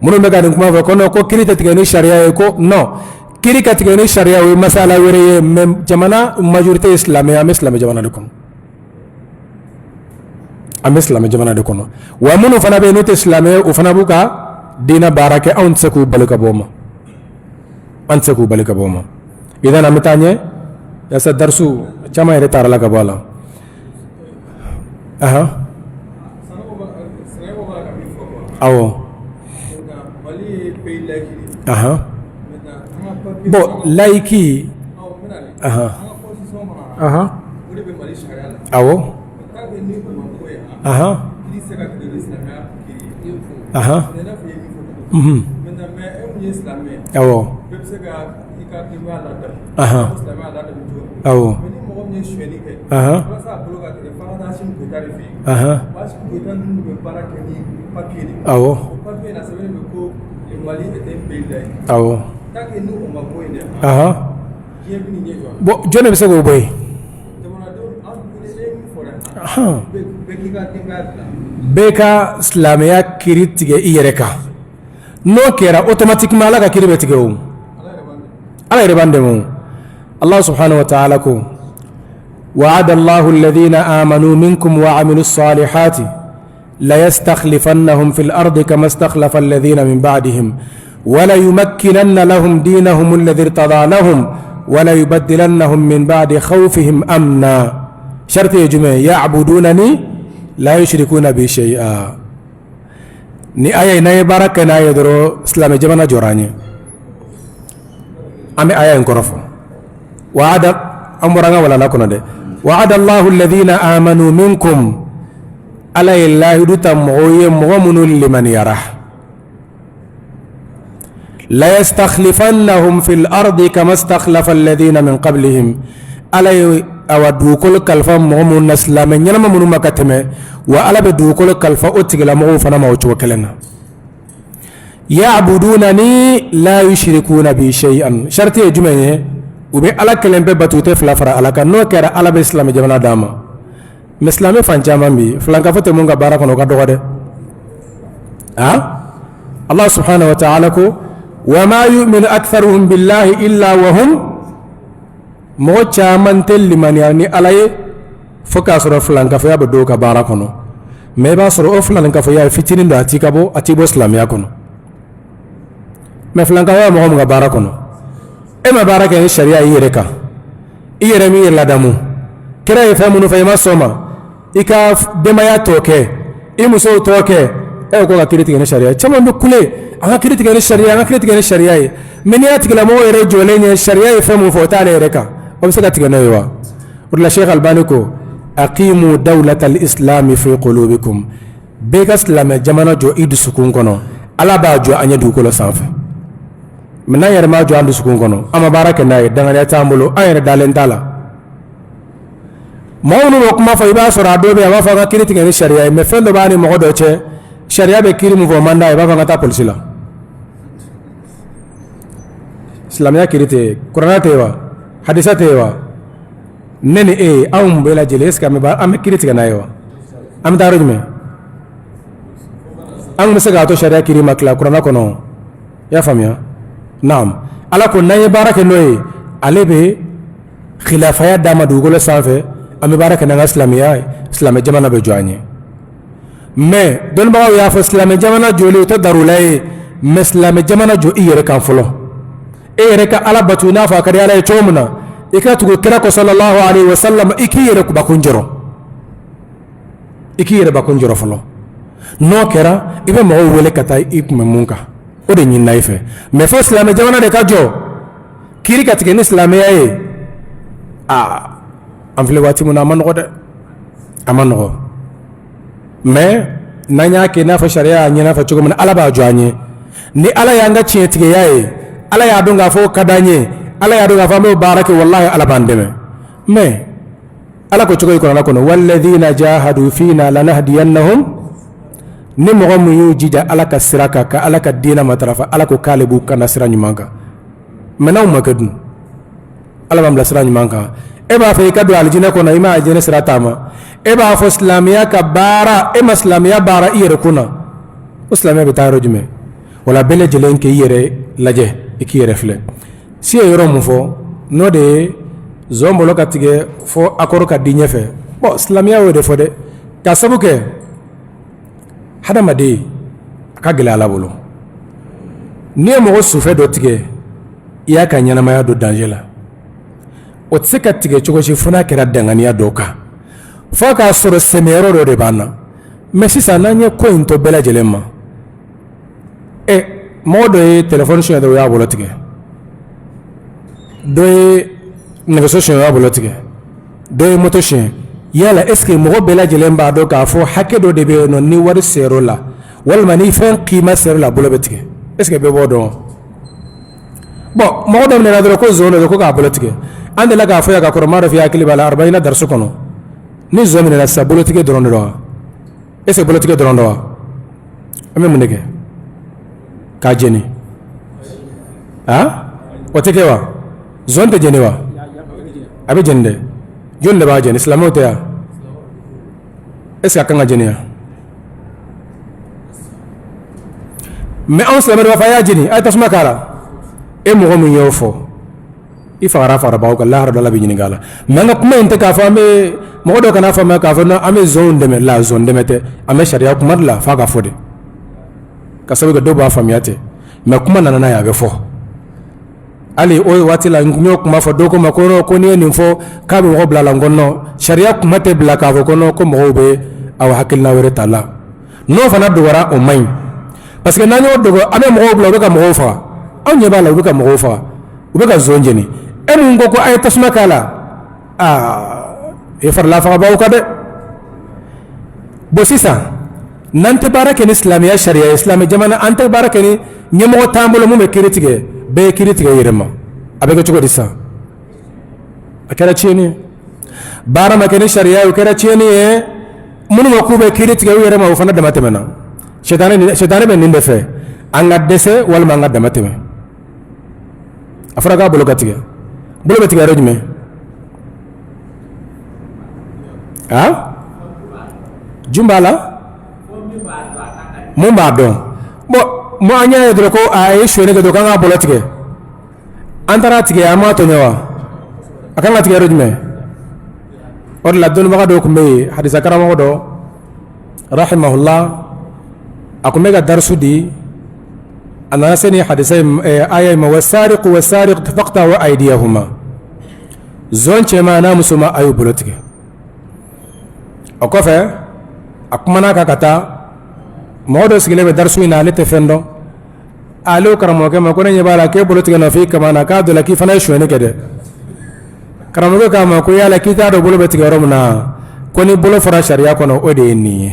minnu bɛ ka nin kuma fɔ ko non ko kiri tɛ tigɛ ni sariya ye ko non kiri ka tigɛ ni sariya o ye masala wɛrɛ ye mais jamana majorité ye silamɛ an bɛ silamɛ jamana de kɔnɔ an bɛ silamɛ jamana de kɔnɔ wa minnu fana bɛ yen n'u tɛ silamɛ ye o fana b'u ka diinɛ baara kɛ anw tɛ se k'u bali ka bɔ o ma an tɛ se k'u bali ka bɔ o ma idan an bɛ taa ɲɛ yasa darisu caman yɛrɛ taara la ka bɔ a la awɔ bon laïki awɔ awɔ awɔ awɔ awɔ bon jɔn bɛ se k'o bɔ yen bɛɛ ka silamɛya kiri tigɛ i yɛrɛ kan n'o kɛra automatiquement ala ka kiri bɛ tigɛ o ala yɛrɛ b'an dɛmɛ o Allah subhanahu wa ta'ala ko وعد الله الذين آمنوا منكم وعملوا الصالحات ليستخلفنهم في الأرض كما استخلف الذين من بعدهم وليمكنن لهم دينهم الذي ارتضى لهم وليبدلنهم من بعد خوفهم أمنا شرط يا جماعة يعبدونني لا يشركون بي شيئا ni aya ina ye baara kɛ n'a ye dɔrɔn silamɛ jamana jɔra an ye an bɛ aya in kɔrɔ fɔ wa'ada an bɔra an ka walanda kɔnɔ dɛ wa'ada Allahu alladhina amanu minkum ala ye lahidu ta mɔgɔw ye mɔgɔ minnu limaniyara la yastakhlifannahum fil ardi kama istakhlafa alladhina min qablihim ala ye awa dugukolo kalifa mɔgɔ minnu na silamɛ ɲɛnama minnu ma ka tɛmɛ wa ala bɛ dugukolo kalifa o tigilamɔgɔw fana ma o cogo kelen na ya'budunani la yushrikuna bi shay'an sharti ye jumɛn ye u bɛ ala kelen bɛɛ batu u tɛ fila fara ala kan n'o kɛra ala bɛ silamɛ jamana d'a ma mais silamɛ fan caman bi filankafo tɛ mun ka baara kɔnɔ o ka dɔgɔ dɛ Allah subhanahu wa ta'ala ko wa ma yu'minu aktharuhum billahi illa wa hum mɔgɔ caman tɛ limaniya ni ala ye fo k'a sɔrɔ filankafoya bɛ dɔw ka baara kɔnɔ mais i b'a sɔrɔ o filankafoya ye fitinin don a t'i ka bɔ a t'i bɔ silamɛya kɔnɔ mais filankafoya mɔgɔ min ka baara kɔnɔ e ma baara kɛ ni sariya i yɛrɛ kan i yɛrɛ min ye ladamu kira ye fɛn minnu fɛ i ma sɔn ma i ka denbaya tɔ kɛ i musow tɔ kɛ e ko ka kiri tigɛ ni sariya caman bɛ kule an ka kiri tigɛ ni sariya an ka kiri tigɛ ni sariya ye mais n'i y'a tigilamɔgɔ yɛrɛ jɔlen ye sariya ye fɛn min fɔ o t'ale yɛrɛ kan o bɛ se ka tigɛ n'o ye wa o de la Sheikh Albani ko aqimu dawlatal islami fi qulubikum bɛɛ ka silamɛ jamana jɔ i dusukun kɔnɔ ala b'a jɔ an ye dugukolo sanfɛ mais n'an yɛrɛ m'a jɔ an dusukun kɔnɔ an ma baara kɛ n'a ye danganiya t'an bolo an yɛrɛ dalen t'a la mɔgɔ minnu bɛ kuma fɔ i b'a sɔrɔ a dɔw bɛ yen a b'a fɔ an ka kiri tigɛ ni sariya ye mais fɛn dɔ b'a ni mɔgɔ dɔ cɛ sariya bɛ kiri min fɔ o man d'a ye i b'a fɔ an ka taa polisi la silamɛya kiri tɛ yen kuranɛ tɛ yen wa hadisa tɛ yen wa ne ni e anw bɛɛ lajɛlen est ce que an bɛ kiri tigɛ n'a ye wa an bɛ taa yɔrɔ jumɛn an bɛ se k'a to sariya kiri ma tila kuranɛ kɔnɔ i y'a faamuya naam ala ko n'an ye baara kɛ n'o ye ale bɛ khilafaya d'a ma dugukolo sanfɛ an bɛ baara kɛ n'an ka silamɛya ye silamɛ jamana bɛ jɔ an ye mais dɔnnibagaw y'a fɔ silamɛ jamana jɔlen o tɛ darula ye mais silamɛ jamana jɔ i yɛrɛ kan fɔlɔ e yɛrɛ ka ala batu i n'a fɔ a ka di ala ye cogo min na i ka tugu kira kɔ sallallahu alaihi wa sallam i k'i yɛrɛ bakun jɔrɔ i k'i yɛrɛ bakun jɔrɔ fɔlɔ n'o kɛra i bɛ mɔgɔw wele ka taa i kun bɛ mun kan o de ɲinina i fɛ mais fo silamɛ jamana de ka jɔ kiri ka tigɛ ni silamɛya ye an filɛ waati min na a ma nɔgɔ dɛ amanogo mais nanya ke na fa sharia nyana fa cogo mun ala ba joanye ni ala yanga cietige yaye ala ya dunga fo kadanye ala ya dunga fa mo barake wallahi ala bandeme mais ala ko cogo ko na kono walladhina jahadu fina lanahdiyannahum ni mo mu yujida ala ka siraka ka ala ka dina matrafa ala ko kalebu kana sira nyumanga menaw makadu ala bam la sira nyumanga e ba fa ikadu aljina ko na ima aljina sira tama e ba fo islamiya ka bara e maslamiya bara iyere kuna islamiya be taro jume wala bele jelen ke yere laje ikiyere fle si yoro mu fo no de zombolo katige fo akoro ka dinye fe bo islamiya wo de fo de ka sabuke hada made ka gele ala bolo ni mo sufe do tige iya ka nyana maya do dangela o tsika tige chogo shi funa kira danganiya doka fo ka soro semero do de bana mais si ça nanye ko into bela jelema e modo e telephone shi do ya bolo tige do e négociation ya bolo tige do e moto shi yala est ce que mo bela jelemba do ka fo hakke do de be no ni war sero la wal mani fen qima sero la bolo betige est ce que be bodo bon mo do ne la do ko zone do ko ka bolo tige ande la ga fo ya ka ko maro fi akili bala 40 darsu kono ni zone ne la sa bolo tige do ndo est ce que bolo tige do ndo ame mun dege ka jeni ha o tege wa zone de jeni wa abe jende jonde ba jeni islamo te ya est ce que kan jeni ya mais on se ba fa ya jeni ay tasma kala e mo mo yofo ifara fara ba ko la har dala bi jini gala manga kuma inte ka fa me mo do kana fa ma ka fa na ame zone de me la zone de mete ame sharia kuma la fa ka fode ka sabe ga do ba fa miate mais kuma nana ya be fo ali o wati la ngumyo kuma fo do ko makoro ko ni ni fo ka be robla la ngonno sharia kuma te bla ka fo kono ko mo be aw hakilna were tala no fa na do wara o may parce que nanyo do ame mo bla do ka mo fa on ye ba la do ka mo fa u be ka zonje ni e mun ko ay tasma kala e far la fa ba ko de bo sisa nante barake ni islamiya sharia islami jamana ante barake ni nyemo tambulo mu me kiritige be kiritige yerema abe ko chugo disa akara chini bara makeni sharia u kara chini e munu ko be kiritige yerema u fana da matemena shetane be ninde fe anga dese wal manga da mateme afraga bolo gatige bolo betige rejme jumbala mumba don bo mo anya yedro ko ay shwene ga do kan bolo tige antara tige ama to nyawa akanga tige rejme or la don ma do ko me hadisa karama do rahimahullah akume ga darsu di أنا سني حديثي آية والسارق والسارق فقطعوا أيديهما زون شما أنا مسوما أيو بلوتك أكوفة أكمنا كاكتا مودوس كلي بدرسوا إن على تفندو ألو كرامو كم كنا يبالا كي بلوتك نافي كمان كادو لكي فنا شويني كده كرامو كم كويا لكي تارو بلو بتك يرومنا كوني بلو فرا شريعة كونو أودي إني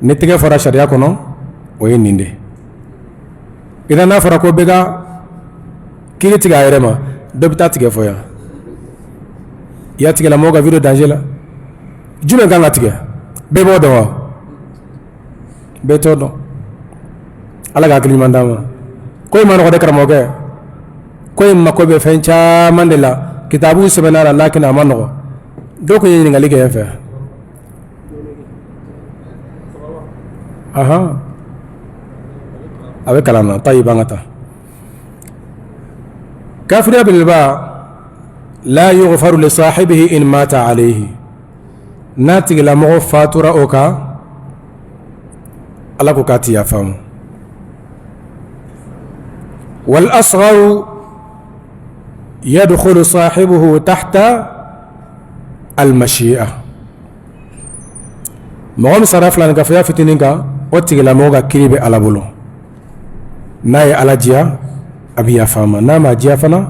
نتيجة فرا شريعة كونو وين نيندي ida na fara ko bega kiri tiga ayrema do bita tiga foya ya tiga la moga video dangela jume ganga tiga be bodo be todo ala ga kili mandama koy man ko de karamo ke koy mako be fencha mandela kitabu sebenara lakin amano do ko yini ngali ke fe aha أبي كلامنا طيب أنت كافر بالباء لا يغفر لصاحبه إن مات عليه ناتج لمغو فاتورة أوكا ألاكو كاتي يفهم والأصغر يدخل صاحبه تحت المشيئة مغم صرف لنا كفيا فتنينكا واتج لمغو كريب على بلو naye alajia abiya fama nama jia fana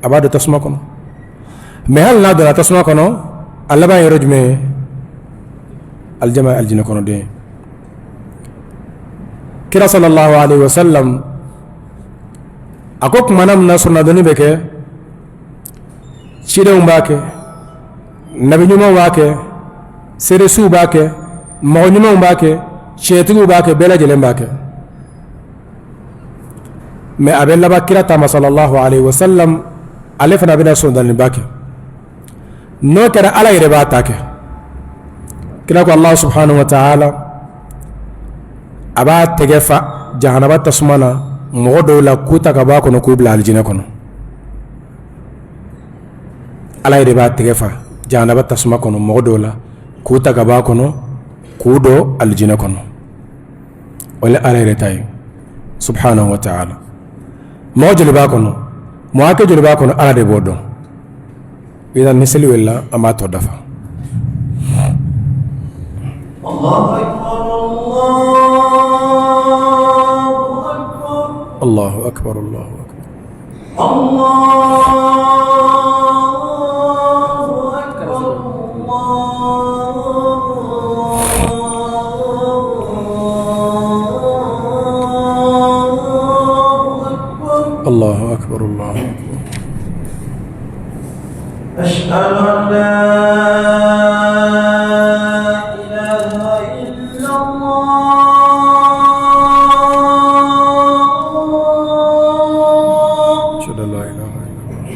abado tasma kono me hal na do tasma kono Allah ba yero jume aljama aljina kono de kira sallallahu alaihi wasallam ako kumanam na sunna doni beke cide umbake nabi nyuma wake sere su bake mo nyuma umbake chetu bake bela jele mbake me abella bakira tama sallallahu alaihi wasallam alifna bina sundan bake no kara ala yere ba take kila ko Allah subhanahu wa ta'ala aba tegefa jahannaba tasmana modo la kuta ka ba kono ko bla aljina kono ala yere ba tegefa jahannaba tasma kono modo la kuta ka ba kono kudo aljina kono wala ala yere tay subhanahu wa ta'ala mo jeli ba kono mo ake jeli ba kono ala de bodo idan misali wala ama to dafa Allahu akbar Allahu akbar Allahu akbar Allahu akbar Allahu akbar ashhadu an la ilaha illallah ashhadu an la ilaha illallah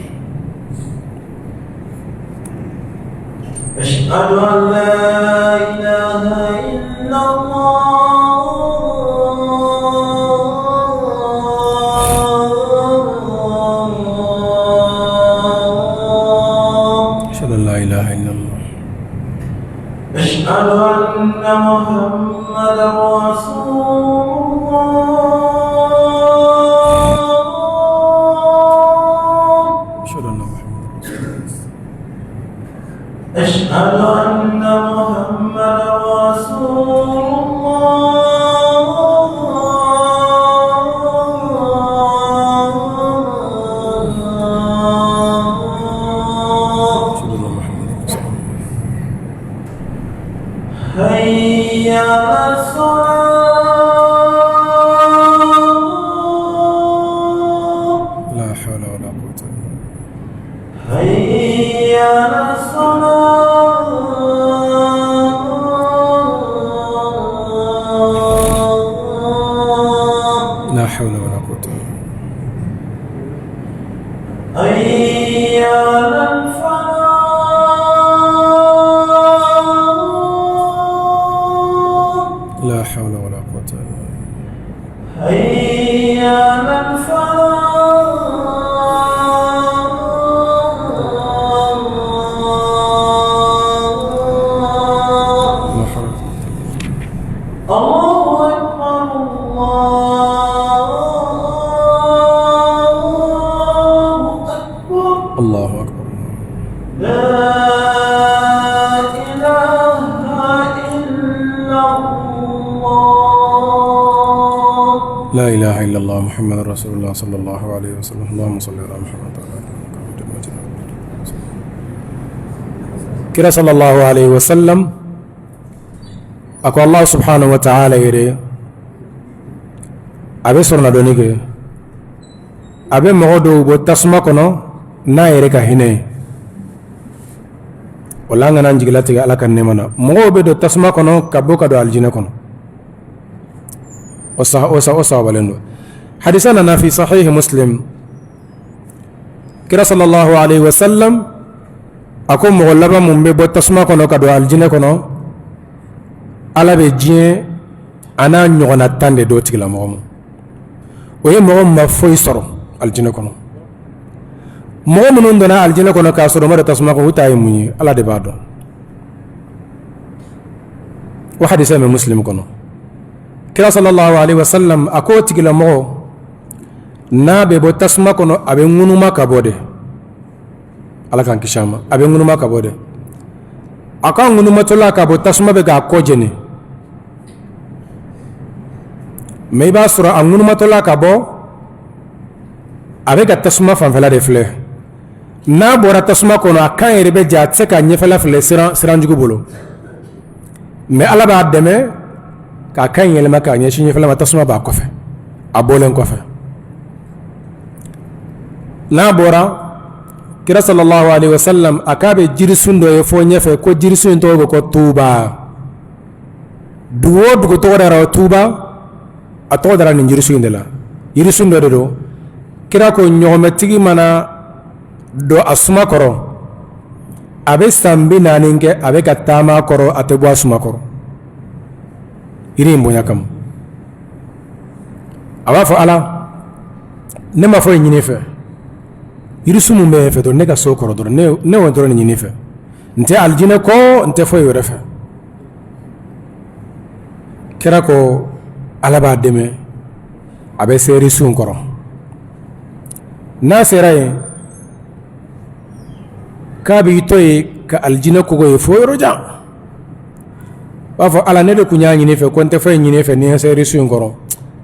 ashhadu an la ilaha illallah أشهد أن محمدا رسول الله أشهد أن محمدا رسول حي على الصلاة لا حول ولا قوة إلا بالله حي على الصلاة لا حول ولا قوة إلا بالله حي على الفلاح لا حول ولا قوة إلا بالله حي على الله أكبر لا إله إلا الله لا إله إلا الله محمد رسول الله صلى الله عليه وسلم اللهم صل على محمد وعلى آله وصحبه كرا صلى الله عليه وسلم أكو الله سبحانه وتعالى يري أبي سرنا دونيك أبي مغدو بتسمع كنو نا يري كهيني ولا أنا نجيلاتي على كنيمنا مغو بدو تسمع كنو كبوكا دو الجنة كنو وصا بالندو حديثنا في صحيح مسلم كرا صلى الله عليه وسلم أكون مغلبا من بيبو تسمع كنو كدو الجنة كنو ala be diɲɛ a n'a ɲɔgɔnna tan de dɔ tigila mɔgɔ ma o ye mɔgɔ ma foyi sɔrɔ alijinɛ kɔnɔ mɔgɔ minnu donna alijinɛ kɔnɔ k'a sɔrɔ ma da tasuma kan u ta ye mun ye ala de b'a dɔn o hadisa bɛ muslim kɔnɔ kira sallallahu alaihi wasallam a ko tigila mɔgɔ n'a bɛ bɔ tasuma kɔnɔ a bɛ ŋunuma ka bɔ de ala k'an kisi a ma a bɛ ŋunuma ka bɔ de a ka ŋunumatɔla ka bɔ tasuma bɛ k'a kɔ jeni mɛ i b'a sɔrɔ a ŋunumatɔla ka bɔ a bɛ ka tasuma fanfɛla de filɛ n'a bɔra tasuma kɔnɔ a kan yɛrɛ bɛ ja a tɛ se ka ɲɛfɛla filɛ siranjugu bolo mais ala b'a dɛmɛ k'a kan yɛlɛma k'a ɲɛsin ɲɛfɛla ma tasuma b'a kɔfɛ a bɔlen kɔfɛ n'a bɔra kira sallallahu alaihi wasallam a k'a bɛ jirisun dɔ ye fɔ ɲɛfɛ ko jirisun in tɔgɔ bɛ ko tuuba dugu o dugu tɔgɔ dara tuuba a tɔgɔ dara nin jirisun in de la jirisun dɔ de don kira ko ɲɔgɔnmɛtigi mana don a suma kɔrɔ a bɛ san 40 kɛ a bɛ ka taama kɔrɔ a tɛ bɔ a suma kɔrɔ yiri in bonya kama a b'a fɔ ala ne ma foyi ɲini fɛ yirisun min bɛ yen fɛ dɔrɔn ne ka so kɔrɔ dɔrɔn ne y'o dɔrɔn de ɲini fɛ n tɛ alijinɛ kɔ n tɛ foyi wɛrɛ fɛ kira ko ala b'a dɛmɛ a bɛ se yirisun kɔrɔ n'a sera yen k'a b'i to yen ka alijinɛ kogo ye fo yɔrɔ jan b'a fɔ ala ne de kun y'a ɲini fɛ ko n tɛ foyi ɲini fɛ ni n se yirisun kɔrɔ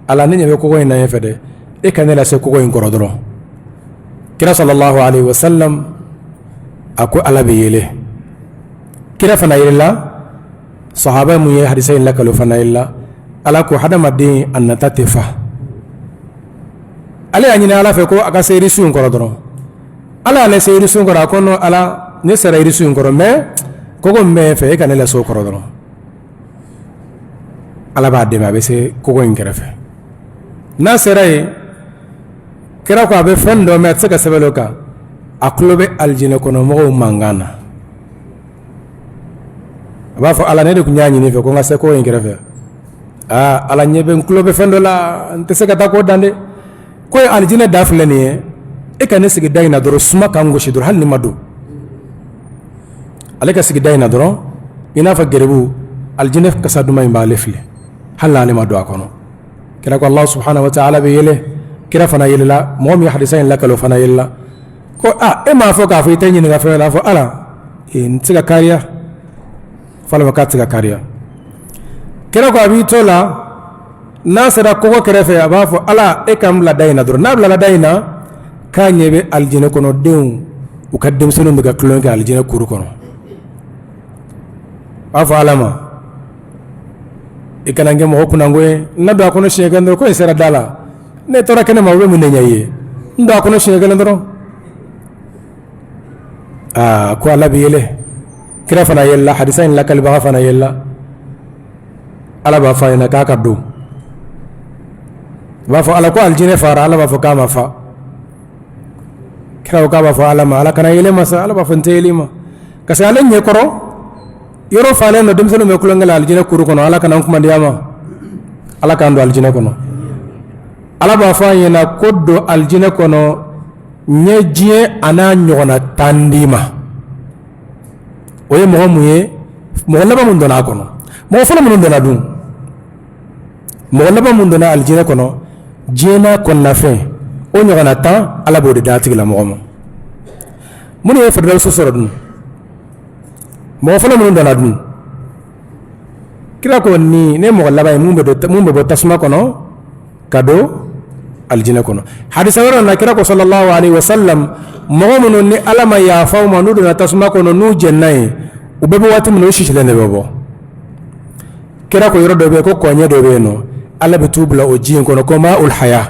ala ne ɲɛ bɛ kogo in na yen fɛ dɛ e ka ne lase kogo in kɔrɔ dɔrɔn kira sallallahu alaihi wasallam a ko ala bɛ yele kira fana yɛlɛla sahaba mun ye hadisa in lakalo fana yɛlɛla ala ko hadamaden a nata tɛ fa ale y'a ɲini ala fɛ ko a ka se yirisun kɔrɔ dɔrɔn ala y'a lase yirisun kɔrɔ a ko no ala ne sera yirisun kɔrɔ mais kogo min bɛ yen fɛ e ka ne lase o kɔrɔ dɔrɔn ala b'a dɛmɛ a bɛ se kogo in kɛrɛfɛ n'a sera yen kira ko a bɛ fɛn dɔ mɛn a tɛ se ka sɛbɛn o kan a tulo bɛ alijinɛ kɔnɔ mɔgɔw mankan na a b'a fɔ ala ne de tun y'a ɲini fɛ ko n ka se kogo in kɛrɛfɛ ala ɲɛ bɛ n tulo bɛ fɛn dɔ la n tɛ se ka taa ko dan dɛ ko ye alijinɛ da filɛ nin ye e ka ne sigi da in na dɔrɔn suma kan gosi dɔrɔn hali ni ma don ale ka sigi da in na dɔrɔn i n'a fɔ gɛrɛbu alijinɛ kasa duman in b'ale filɛ hali n'ale ma don a kɔnɔ kira ko Allah subhanahu wa ta'ala bɛ yɛlɛ kira fana yɛlɛla mɔgɔ min hadisa in lakalo fana yɛlɛla ko e m'a fɔ k'a fɔ i tɛ ɲininka fɛn la a fɔ ala n tɛ se ka kariya f'ala ma k'a tɛ se ka kariya kira ko a b'i to la n'a sera kogo kɛrɛfɛ a b'a fɔ ala e ka n bila da in na dɔrɔn n'a bilala da in na k'a ɲɛ bɛ alijinɛ kɔnɔ denw u ka denmisɛnninw bɛ ka tulonkɛ kɛ alijinɛ kuru kɔnɔ a b'a fɔ ala ma i kana kɛ mɔgɔ kunnango ye n na don a kɔnɔ siɲɛ kelen dɔrɔn ko in sera da la ne tora kɛnɛ ma u bɛ mun de ɲɛ i ye n don a kɔnɔ siɲɛ kelen dɔrɔn ko ala bɛ yɛlɛ kira fana yɛlɛla hadisa in lakalibaga fana yɛlɛla ala b'a fɔ a ɲɛna k'a ka don a b'a fɔ ala ko alijinɛ fara ala b'a fɔ k'a ma fa kira ko k'a b'a fɔ ala ma ala kana yɛlɛ ma sa ala b'a fɔ n tɛ yɛlɛ ma parce que ale ɲɛ kɔrɔ yɔrɔ falen don denmisɛnninw bɛ kulonkɛ la alijinɛ kuru kɔnɔ ala kana n kumandiya ma ala k'an don alijinɛ kɔnɔ ala b'a fɔ a ɲɛna ko don alijinɛ kɔnɔ ɲɛ diɲɛ a n'a ɲɔgɔnna 10 d'i ma o ye mɔgɔ mun ye mɔgɔ laban mun donna a kɔnɔ mɔgɔ fɔlɔ minnu donna dun mɔgɔ laban mun donna alijinɛ kɔnɔ diɲɛ n'a kɔnɔna fɛn o ɲɔgɔnna 10 ala b'o de d'a tigi la mɔgɔ ma minnu ye firdawusi sɔrɔ dun mɔgɔ fɔlɔ minnu donna dun kira ko ni ne mɔgɔ laban ye mun bɛ bɔ tasuma kɔnɔ ka don alijinɛ kɔnɔ hadisa wɛrɛ na kira ko sallallahu alaihi wasallam mɔgɔ minnu ni ala ma yafa u ma n'u donna tasuma kɔnɔ n'u jɛnna ye u bɛɛ bɛ waati min na u sisilen de bɛ bɔ kira ko yɔrɔ dɔ bɛ yen ko kɔɲɛ dɔ bɛ yen nɔ ala bɛ t'u bila o ji in kɔnɔ ko ma'ul haya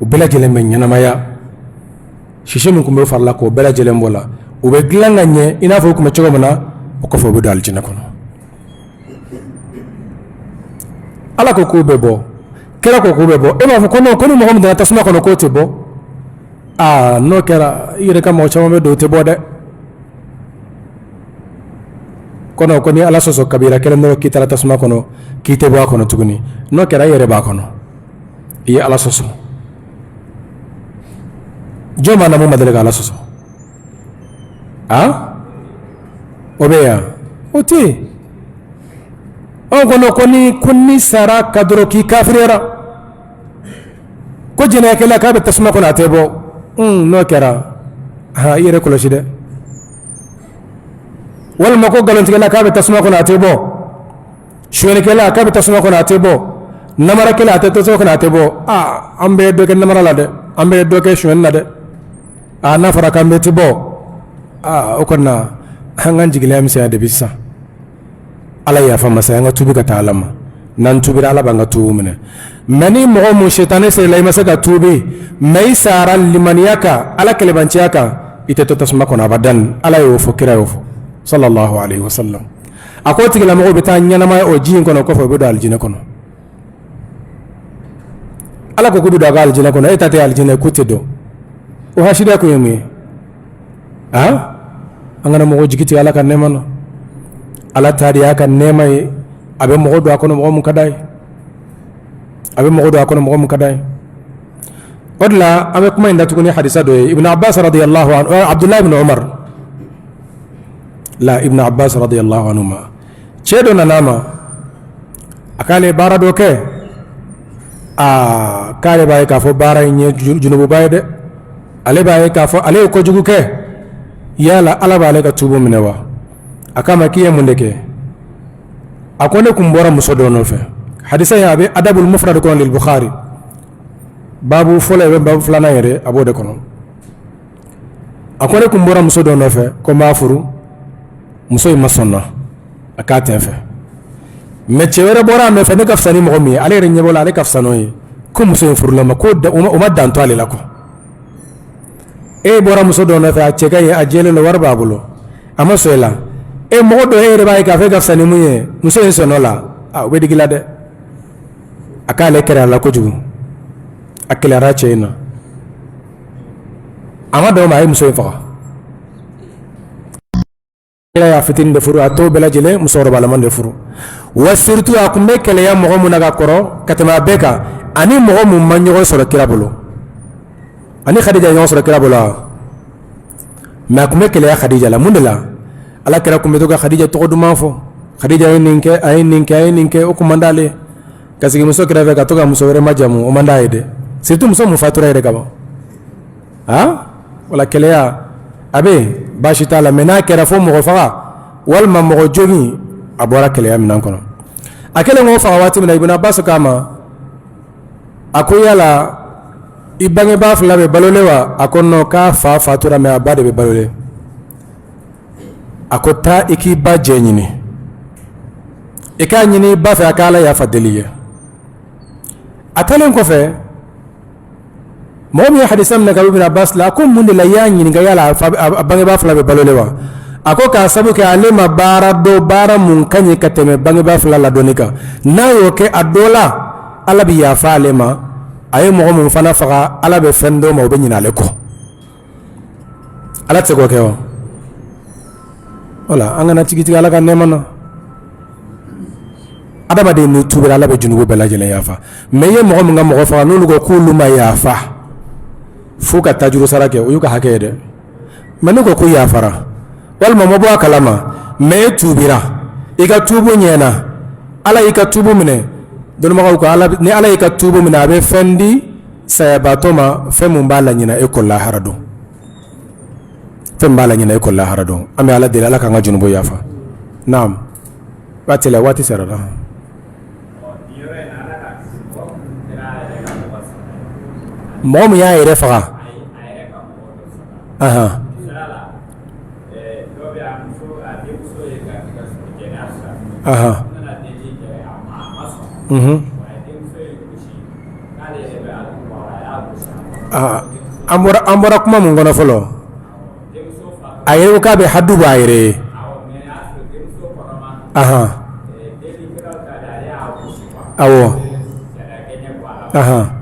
u bɛɛ lajɛlen bɛ ɲɛnamaya sisi min tun bɛ farila k'o bɛɛ lajɛlen bɔ la u bɛ dilan ka ɲɛ i n'a fɔ u tun bɛ cogo min na o kɔfɛ u bɛ don alijinɛ kɔnɔ ala ko k'u bɛ bɔ kira ko k'u bɛ bɔ e b'a fɔ ko non ko ni mɔgɔ min donna tasuma kɔnɔ k'o tɛ bɔ n'o kɛra i yɛrɛ ka mɔgɔ caman bɛ don o tɛ bɔ dɛ kɔnɔ ko ni ala sɔsɔ kabila kelen dɔrɔn k'i taara tasuma kɔnɔ k'i tɛ bɔ a kɔnɔ tuguni n'o kɛra i yɛrɛ b'a kɔnɔ i ye ala sɔsɔ jɔn b'a na mun ma deli ka ala sɔsɔ o bɛ yan o tɛ yen anw kɔnɔ ko ni sara ka dɔrɔn k'i kafiriyara ko jɛnɛyakɛla k'a bɛ tasuma kɔnɔ a tɛ bɔ n'o kɛra i yɛrɛ kɔlɔsi dɛ walima ko nkalontigɛla k'a bɛ tasuma kɔnɔ a tɛ bɔ suyɛnikɛla k'a bɛ tasuma kɔnɔ a tɛ bɔ namarakɛla a tɛ tasuma kɔnɔ a tɛ bɔ an bɛɛ dɔ kɛ namara la dɛ an bɛɛ dɔ kɛ suyɛni na dɛ n'a fɔra k'an bɛɛ tɛ bɔ o kɔni na an ka jigilaya misɛnya depuis sisan ala ya fa masaya nga tubi ka ta'alama nan tubi ala banga tubu mene mani mo mu shaytané se lay masaka tubi may saran limaniyaka ala kalibanciyaka ite to tasma kono abadan ala yo fo kira yo fo sallallahu alaihi wasallam akoti gila mo beta nyana ma o jin kono ko fo be dal jina kono ala ko kudu daga aljina kono eta te aljina kutedo o hashida ko yemi ha angana mo jigiti ala kan nemano ala tariya kan nemay abe mo do akono mo kadai abe mo do akono mo kadai odla ame kuma inda tukuni hadisa do ibn abbas radiyallahu anhu abdullah ibn umar la ibn abbas radiyallahu anhuma chedo na nama akale bara do ke kare baye ka fo bara nye junubu baye de ale baye ka fo ale ko jugu ke yala ala ba ale ka tubu minewa akama kiye mundeke akone kumbora musodo no fe hadisa ya be adabul mufrad ko lil bukhari babu fole be babu flana yere abode kono akone kumbora musodo no fe ko mafuru muso masonna akate fe me cewere bora me fe ne kafsani mo mi ale re nyebola ale kafsano yi ko muso furula ma ko o ma danto ale lako e bora musodo no fe a cega ye ajele no war babulo ama soela e mo do e re bay ka fe kafsani mu ye muso en sonola a be digila de akale kere ala ko jugu akela ra cheina ama do ma e muso fa ya fitin de furu ato bela jele musoro bala man de furu wasirtu akumbe kele ya mo mu naga koro katama beka ani mo mu manyo soro kirabolo ani khadija yo soro kirabolo ma kumbe kele ya khadija la mundela ala kira kumbe to ga khadija to duma fo khadija ninke o kumandale kasigi muso kira veka to ga muso were majamu o mandaide surtout muso mu fatura ide kaba ha wala kele ya abe bashita la mena kera fo mo faga wal ma mo jogi abora kele am nan kono akele mo faga wati min ibn abbas kama akoyala ibange ba fla be balolewa akonno ka fa fatura me abade be balole akota iki ba jenyini ika nyini ba fa kala ya fadeliye atalen ko fe momi hadisam na ibn abbas la kum mun la yanyi nga yala bange ba fla be balolewa ako ka sabu ke alema bara do bara mun kanye kateme bange ba fla la donika na yo ke adola ala bi ya fa alema ay mo mun fana faga ala be fendo mo be nyina le ko ala tse ko ke o wala angana tigiti ala kan nemana adama de ni tubira ala be junugo be la jele ya fa meye mo mun nga mo fa no lugo kulu ma ya fa fuka tajuru sarake uyuka hakede manuko ku ya fara wal mamobo kalama me tubira iga tubu nyena ala ika tubu mine don ma ko ala ni ala ika tubu mine abe fendi sayabatoma femumbala nyina ekolla harado fembala nyina ekolla harado ame ala de ala kanga junubo yafa naam watela wati sarara mom ya ire faga aha aha ambora kuma mun gona folo ayewu ka be haddu bayre aha awo aha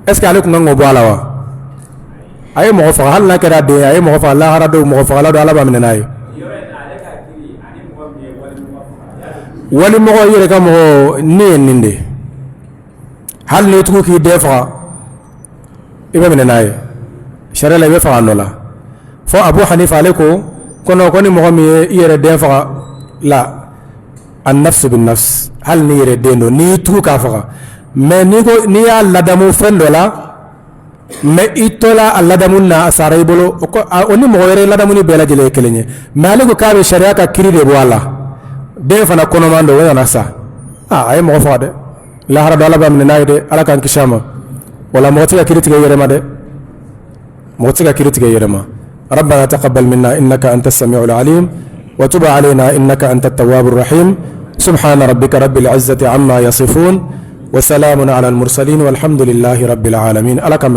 est-ce que ale kunga ngobo ala wa ay mo fa hal na kera de ay mo fa la harado mo fa la do ala ba minay wali mo yere kam ho ni ninde hal ne tuku ki defa ibe minay shara la be fa nola fo abu hanifa aleko kono koni mo mi yere defa la an nafs bin nafs hal ni yere dendo ni tuku ka fa mais ni ko ni ya ladamu fendola mais itola alladamunna asaray bolo ko oni mo yere ladamuni bela jele kelenye mais ko kabe sharia ka kiri de wala be fana kono mando wala sa ay mo fa de la hara dala bam ne nayde ala kan kishama wala mo tiga kiri tiga yere ma de mo tiga kiri tiga yere ma ربنا تقبل منا إنك أنت السميع العليم وتب علينا إنك أنت التواب الرحيم سبحان ربك رب العزة عما يصفون وسلام على المرسلين والحمد لله رب العالمين ألا كم